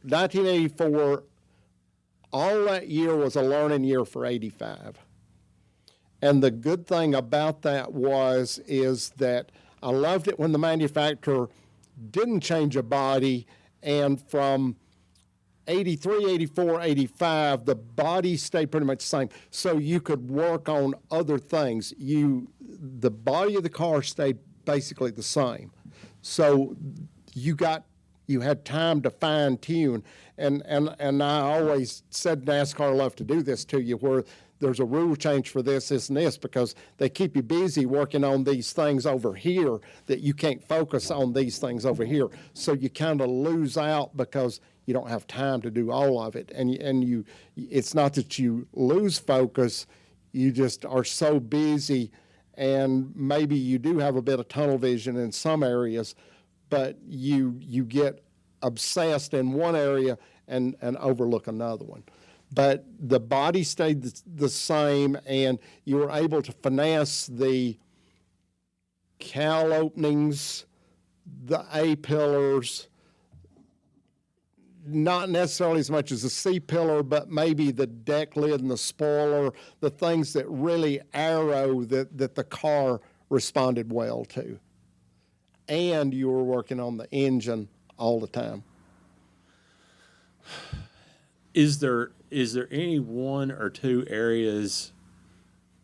1984, all that year was a learning year for 85. And the good thing about that is that I loved it when the manufacturer didn't change a body, and from 83, 84, 85, the body stayed pretty much the same. So you could work on other things. The body of the car stayed basically the same. So you had time to fine tune. And I always said NASCAR love to do this to you, where there's a rule change for this, and this, because they keep you busy working on these things over here that you can't focus on these things over here. So you kind of lose out because you don't have time to do all of it. And it's not that you lose focus, you just are so busy, and maybe you do have a bit of tunnel vision in some areas, but you get obsessed in one area and overlook another one. But the body stayed the same, and you were able to finesse the cowl openings, the A-pillars, not necessarily as much as the C-pillar, but maybe the deck lid and the spoiler, the things that really arrow that the car responded well to. And you were working on the engine all the time. Is there any one or two areas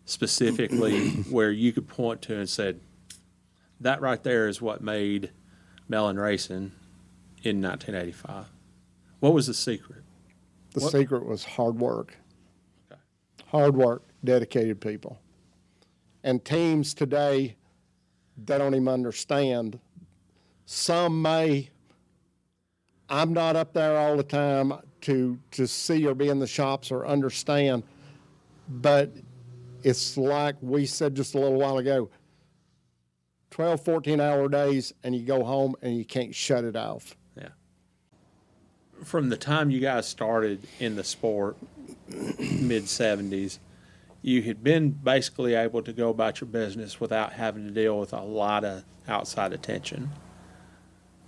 specifically where you could point to and said, that right there is what made Mellon Racing in 1985? What was the secret? The secret was hard work. Okay. Hard work, dedicated people. And teams today, they don't even understand. Some may. I'm not up there all the time to see or be in the shops or understand, but it's like we said just a little while ago, 12, 14-hour days, and you go home and you can't shut it off. Yeah. From the time you guys started in the sport, mid-'70s, you had been basically able to go about your business without having to deal with a lot of outside attention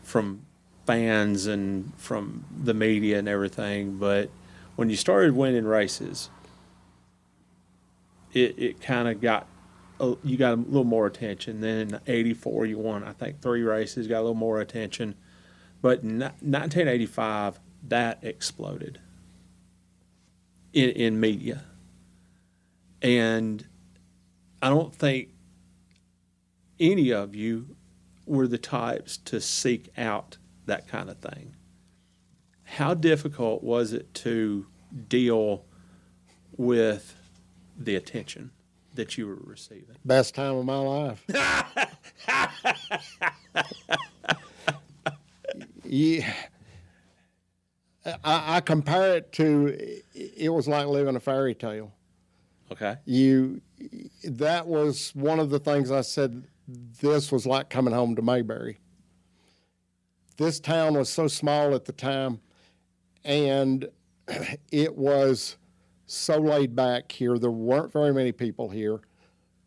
from fans and from the media and everything. But when you started winning races, it kind of got, you got a little more attention. Then in 84 you won, I think, 3 races, got a little more attention. But in 1985, that exploded in media. And I don't think any of you were the types to seek out that kind of thing. How difficult was it to deal with the attention that you were receiving? Best time of my life. Yeah. I compare it to, it was like living a fairy tale. Okay. That was one of the things I said, this was like coming home to Mayberry. This town was so small at the time, and it was so laid back here. There weren't very many people here,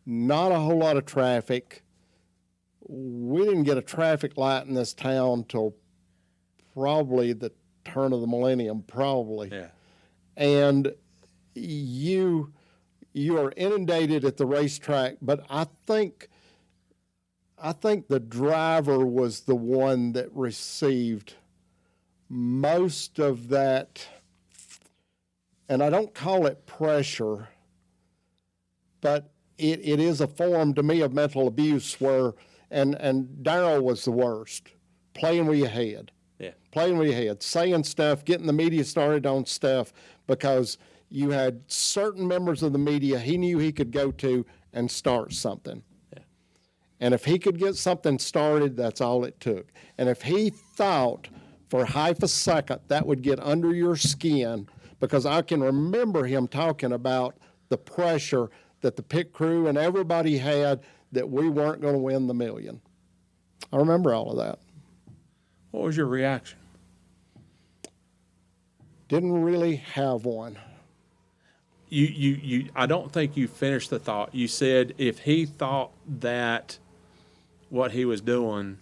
not a whole lot of traffic. We didn't get a traffic light in this town till probably the turn of the millennium, probably. Yeah. And you are inundated at the racetrack, but I think the driver was the one that received most of that, and I don't call it pressure, but it is a form to me of mental abuse where, and Darryl was the worst, playing with your head. Yeah. Playing with your head, saying stuff, getting the media started on stuff, because you had certain members of the media he knew he could go to and start something. Yeah. And if he could get something started, that's all it took. And if he thought for half a second that would get under your skin, because I can remember him talking about the pressure that the pit crew and everybody had that we weren't going to win the million. I remember all of that. What was your reaction? Didn't really have one. I don't think you finished the thought. You said if he thought that what he was doing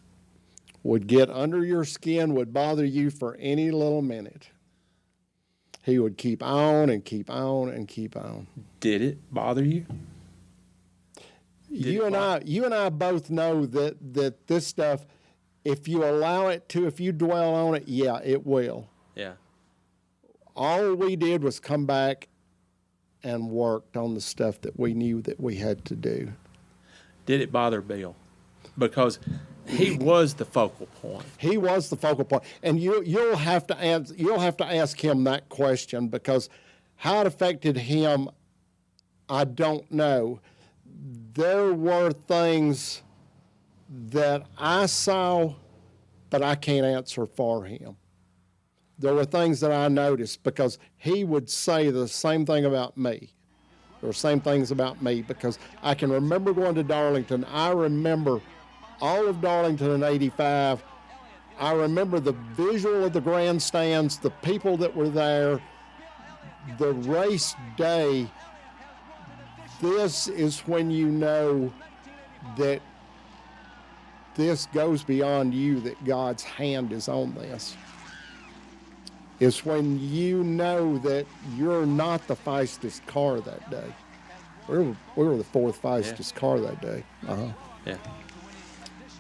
would get under your skin, would bother you for any little minute, he would keep on and keep on and keep on. Did it bother you? You and I both know that this stuff, if you allow it to, if you dwell on it, yeah, it will. Yeah. All we did was come back and worked on the stuff that we knew that we had to do. Did it bother Bill? Because he was the focal point. He was the focal point, and you'll have to ask him that question, because how it affected him, I don't know. There were things that I saw, but I can't answer for him. There were things that I noticed, because he would say the same thing about me. There were same things about me, because I can remember going to Darlington. I remember all of Darlington in '85. I remember the visual of the grandstands, the people that were there, the race day. This is when you know that this goes beyond you, that God's hand is on this. It's when you know that you're not the fastest car that day. We were the fourth fastest car that day. Yeah.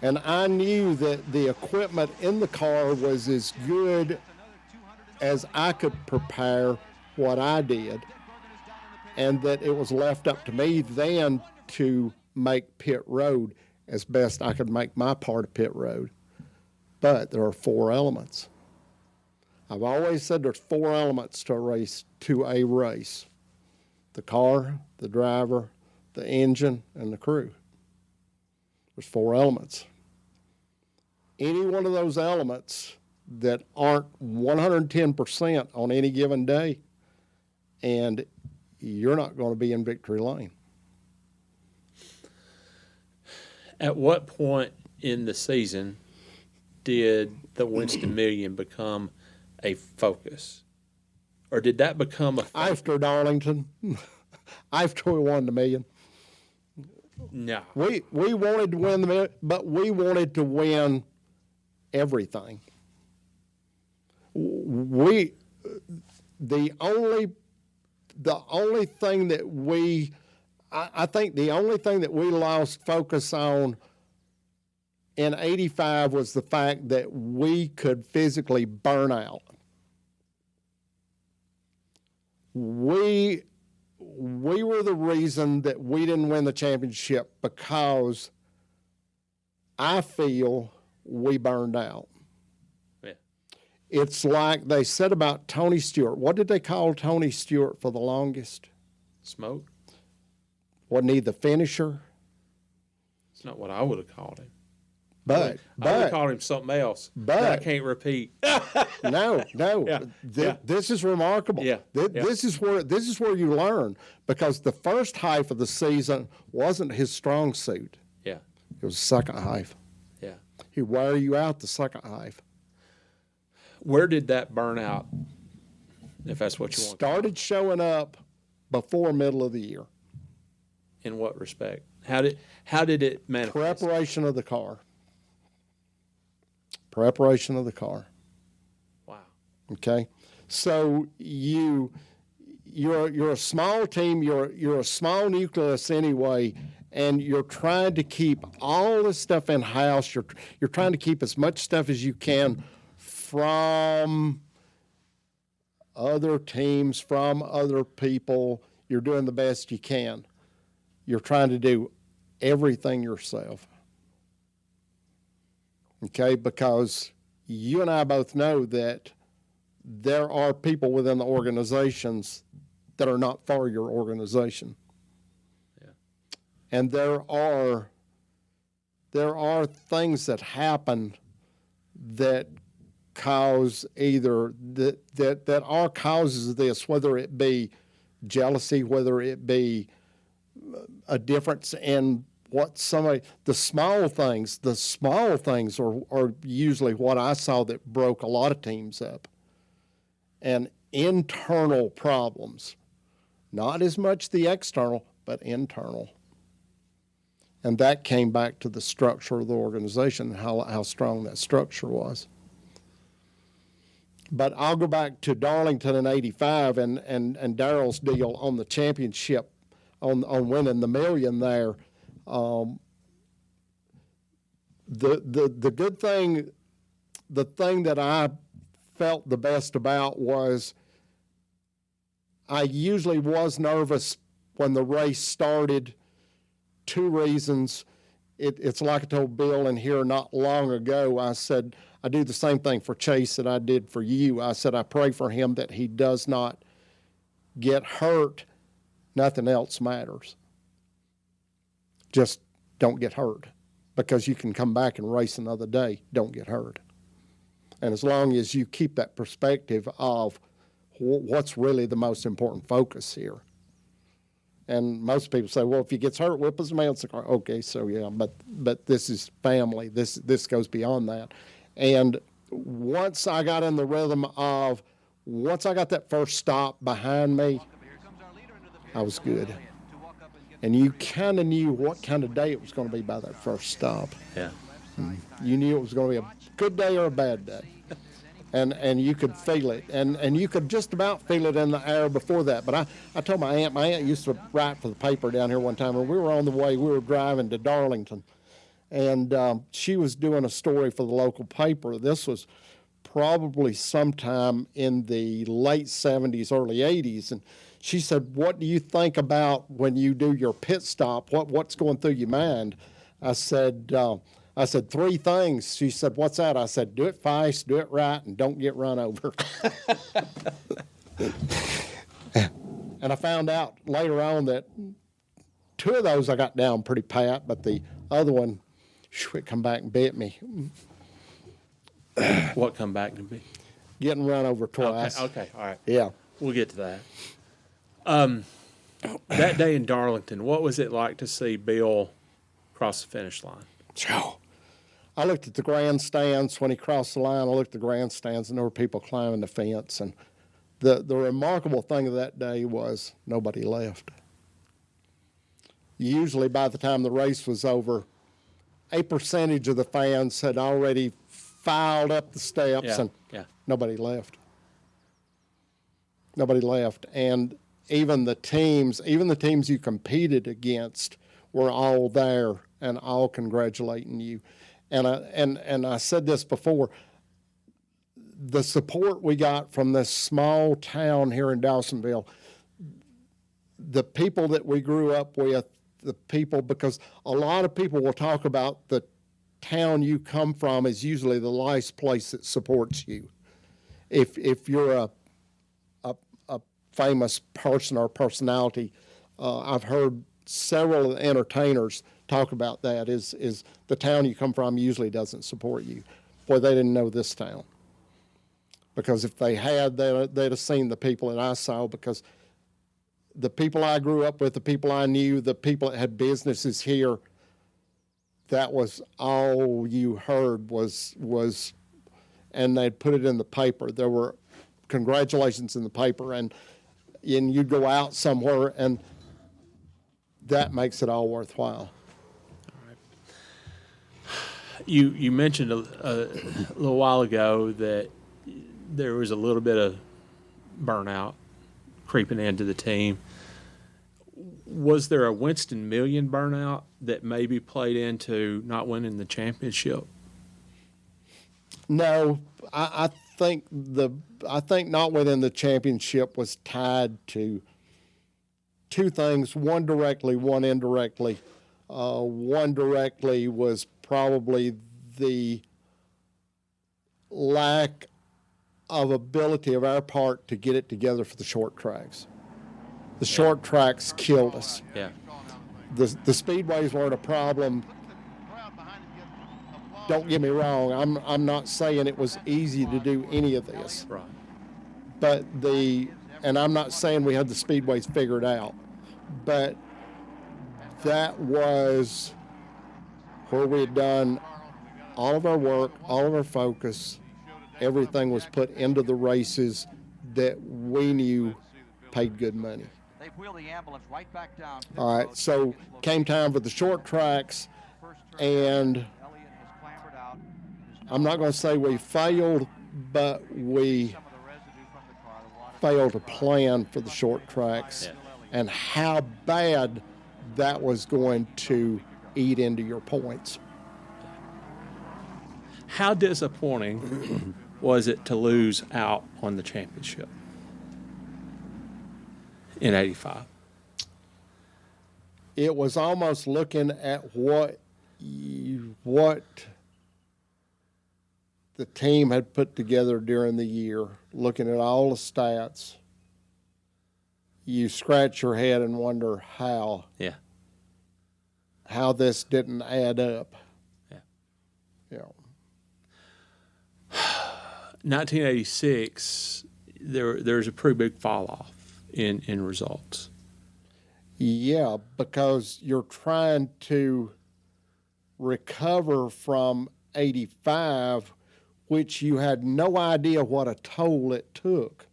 And I knew that the equipment in the car was as good as I could prepare what I did, and that it was left up to me then to make pit road as best I could make my part of pit road. But there are 4 elements. I've always said there's 4 elements to a race. The car, the driver, the engine, and the crew. There's 4 elements. Any one of those elements that aren't 110% on any given day, and you're not going to be in victory lane. At what point in the season did the Winston Million become a focus? Or did that become a focus? After Darlington, after we won the million. No. We wanted to win the million, but we wanted to win everything. The only thing that I think the only thing that we lost focus on in '85 was the fact that we could physically burn out. We were the reason that we didn't win the championship, because I feel we burned out. Yeah. It's like they said about Tony Stewart. What did they call Tony Stewart for the longest? Smoke? Wasn't he the finisher? It's not what I would have called him. But I would have called him something else that I can't repeat. No. Yeah. This is remarkable. Yeah. This is where you learn, because the first half of the season wasn't his strong suit. Yeah. It was the second half. Yeah. He'd wear you out the second half. Where did that burnout, if that's what you want? Started showing up before middle of the year. In what respect? How did it manifest? Preparation of the car. Preparation of the car. Wow. Okay, so you're a small team. You're a small nucleus anyway, and you're trying to keep all this stuff in house. You're trying to keep as much stuff as you can from other teams, from other people. You're doing the best you can. You're trying to do everything yourself. Okay, because you and I both know that there are people within the organizations that are not for your organization. Yeah. And there are things that happen that cause either that are causes of this, whether it be jealousy, whether it be a difference in what the small things are usually what I saw that broke a lot of teams up. And internal problems, not as much the external, but internal. And that came back to the structure of the organization, how strong that structure was. But I'll go back to Darlington in '85 and Darrell's deal on the championship, on winning the million there. The good thing, the thing that I felt the best about was I usually was nervous when the race started. Two reasons. It's like I told Bill in here not long ago. I said, I do the same thing for Chase that I did for you. I said, I pray for him that he does not get hurt. Nothing else matters. Just don't get hurt, because you can come back and race another day. Don't get hurt. And as long as you keep that perspective of what's really the most important focus here. And most people say, well, if he gets hurt, whip his mail. Okay, so yeah, but this is family. This goes beyond that. And once I got in the rhythm of, once I got that first stop behind me, I was good. And you kind of knew what kind of day it was going to be by that first stop. Yeah. You knew it was going to be a good day or a bad day. And you could feel it. And you could just about feel it in the air before that. But I told my aunt used to write for the paper down here one time, and we were on the way, we were driving to Darlington. And she was doing a story for the local paper. This was probably sometime in the late 70s, early 80s. And she said, what do you think about when you do your pit stop? What's going through your mind? I said, three things. She said, what's that? I said, do it fast, do it right, and don't get run over. And I found out later on that two of those I got down pretty pat, but the other one, it come back and bit me. What come back to be? Getting run over twice. Okay, all right. Yeah. We'll get to that. That day in Darlington, what was it like to see Bill cross the finish line? I looked at the grandstands when he crossed the line. I looked at the grandstands, and there were people climbing the fence. And the remarkable thing of that day was nobody left. Usually by the time the race was over, a percentage of the fans had already filed up the steps, and nobody left. Nobody left. And even the teams you competed against were all there and all congratulating you. And I said this before, the support we got from this small town here in Dawsonville, the people that we grew up with, the people, because a lot of people will talk about the town you come from is usually the last place that supports you. If you're a famous person or personality, I've heard several entertainers talk about that, is the town you come from usually doesn't support you. Boy, they didn't know this town. Because if they had, they'd have seen the people that I saw, because the people I grew up with, the people I knew, the people that had businesses here, that was all you heard was, and they'd put it in the paper. There were congratulations in the paper, and you'd go out somewhere, and that makes it all worthwhile. You mentioned a little while ago that there was a little bit of burnout creeping into the team. Was there a Winston Million burnout that maybe played into not winning the championship? No, I think not winning the championship was tied to two things, one directly, one indirectly. One directly was probably the lack of ability of our part to get it together for the short tracks. The short tracks killed us. Yeah. The speedways weren't a problem. Don't get me wrong. I'm not saying it was easy to do any of this. Right. But and I'm not saying we had the speedways figured out, but that was where we had done all of our work, all of our focus. Everything was put into the races that we knew paid good money. They've wheeled the ambulance right back down. All right, so came time for the short tracks, and I'm not going to say we failed, but we failed to plan for the short tracks and how bad that was going to eat into your points. How disappointing was it to lose out on the championship in '85? It was almost looking at what the team had put together during the year, looking at all the stats. You scratch your head and wonder how this didn't add up. Yeah. 1986, there's a pretty big fall off in results. Yeah, because you're trying to recover from '85, which you had no idea what a toll it took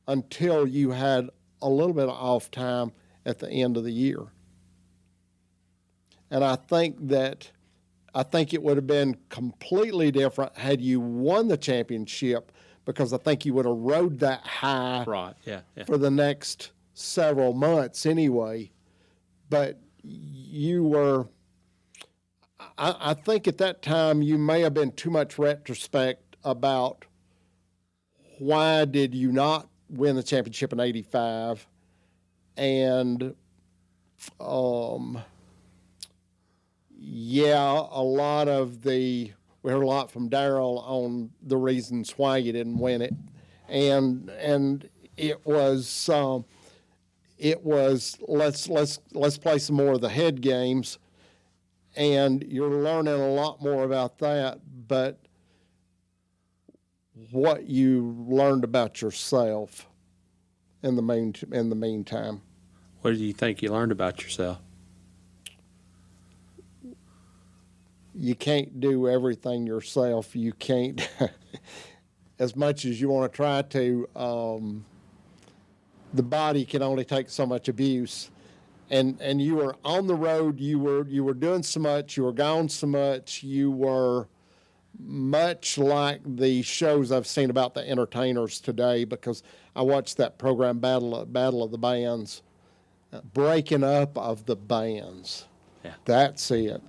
until you had a little bit of off time at the end of the year. And I think it would have been completely different had you won the championship, because I think you would have rode that high for the next several months anyway. But you were, I think at that time you may have been too much retrospect about why did you not win the championship in '85, and we heard a lot from Darryl on the reasons why you didn't win it, and it was let's play some more of the head games, and you're learning a lot more about that. But what you learned about yourself in the meantime. What do you think you learned about yourself? You can't do everything yourself. You can't, as much as you want to try to, the body can only take so much abuse. And you were on the road, you were doing so much, you were gone so much, you were much like the shows I've seen about the entertainers today, because I watched that program, Battle of the Bands, breaking up of the bands. Yeah. That's it.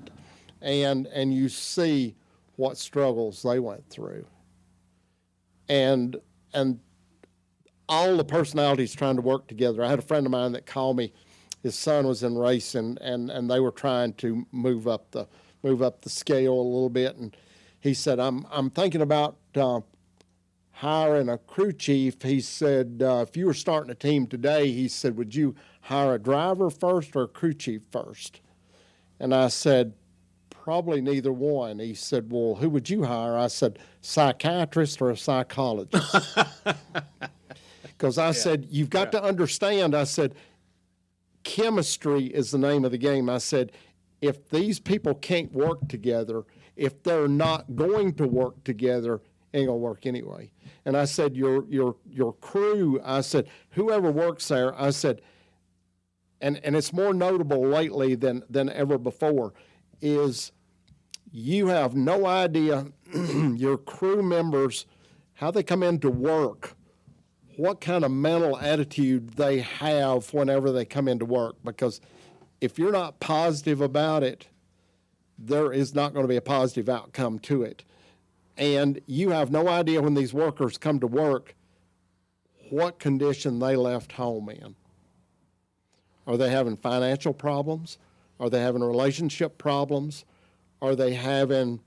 And you see what struggles they went through. And all the personalities trying to work together. I had a friend of mine that called me. His son was in racing, and they were trying to move up the scale a little bit. And he said, I'm thinking about hiring a crew chief. He said, if you were starting a team today, he said, would you hire a driver first or a crew chief first? And I said, probably neither one. He said, well, who would you hire? I said, psychiatrist or a psychologist? Because I said, you've got to understand, I said, chemistry is the name of the game. I said, if these people can't work together, if they're not going to work together, it ain't gonna work anyway. And I said, your crew, I said, whoever works there, I said, and it's more notable lately than ever before, is you have no idea your crew members, how they come into work, what kind of mental attitude they have whenever they come into work. Because if you're not positive about it, there is not going to be a positive outcome to it. And you have no idea when these workers come to work what condition they left home in. Are they having financial problems? Are they having relationship problems? Are they having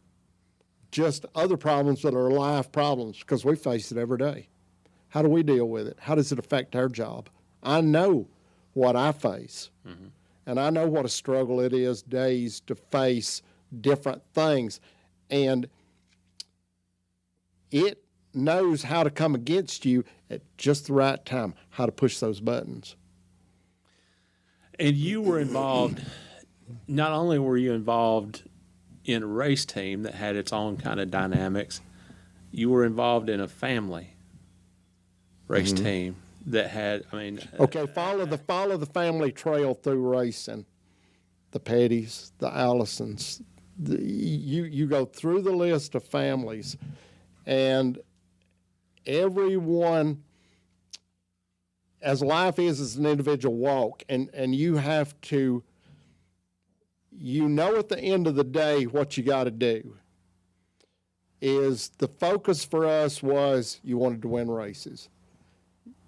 just other problems that are life problems? Because we face it every day. How do we deal with it? How does it affect our job? I know what I face. Mm-hmm. And I know what a struggle it is days to face different things. And it knows how to come against you at just the right time, how to push those buttons. And you were involved, not only were you involved in a race team that had its own kind of dynamics, you were involved in a family race team that had, I mean, Okay, follow the family trail through racing. The Pettys, the Allisons. You go through the list of families, and everyone, as life is an individual walk, and you have to, at the end of the day what you got to do. Is the focus for us was you wanted to win races.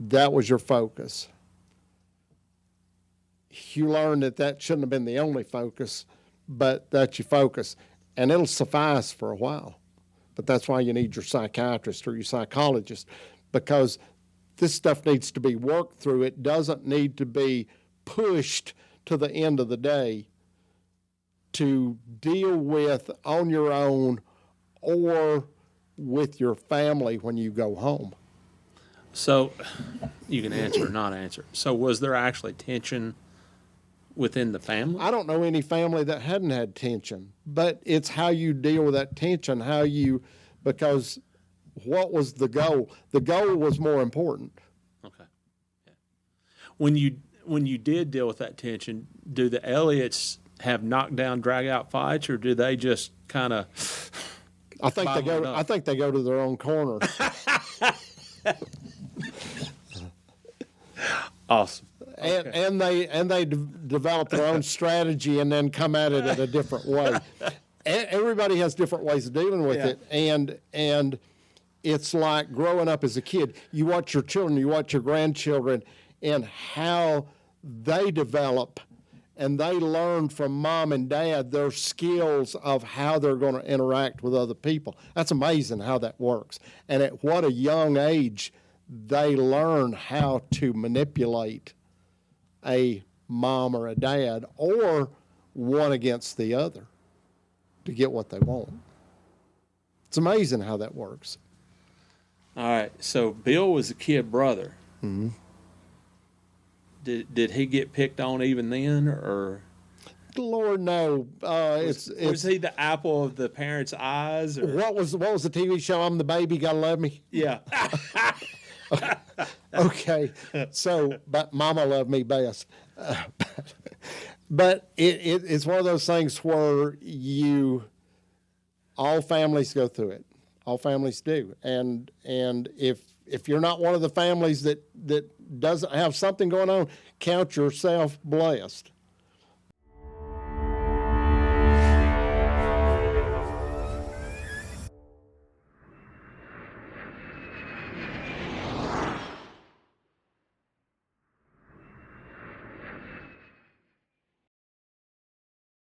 That was your focus. You learned that shouldn't have been the only focus, but that's your focus. And it'll suffice for a while. But that's why you need your psychiatrist or your psychologist, because this stuff needs to be worked through. It doesn't need to be pushed to the end of the day to deal with on your own or with your family when you go home. so you can answer or not answer. So was there actually tension within the family? I don't know any family that hadn't had tension, but it's how you deal with that tension, because what was the goal? The goal was more important. Okay. Yeah. When you did deal with that tension, do the Elliots have knockdown, drag out fights, or do they just kind of? I think they go to their own corner. Awesome. And, Okay. and they develop their own strategy and then come at it in a different way. Everybody has different ways of dealing with Yeah. it, and it's like growing up as a kid. You watch your children, you watch your grandchildren, and how they develop, and they learn from mom and dad their skills of how they're going to interact with other people. That's amazing how that works. And at what a young age they learn how to manipulate a mom or a dad, or one against the other, to get what they want. It's amazing how that works. All right. So Bill was a kid brother. Mm-hmm. Did he get picked on even then, or Lord, no. was he the apple of the parents' eyes? Or? What was the TV show? I'm the baby, gotta love me. Yeah. Okay, so but Mama loved me best. But it's one of those things where all families go through it. All families do, and if you're not one of the families that doesn't have something going on, count yourself blessed.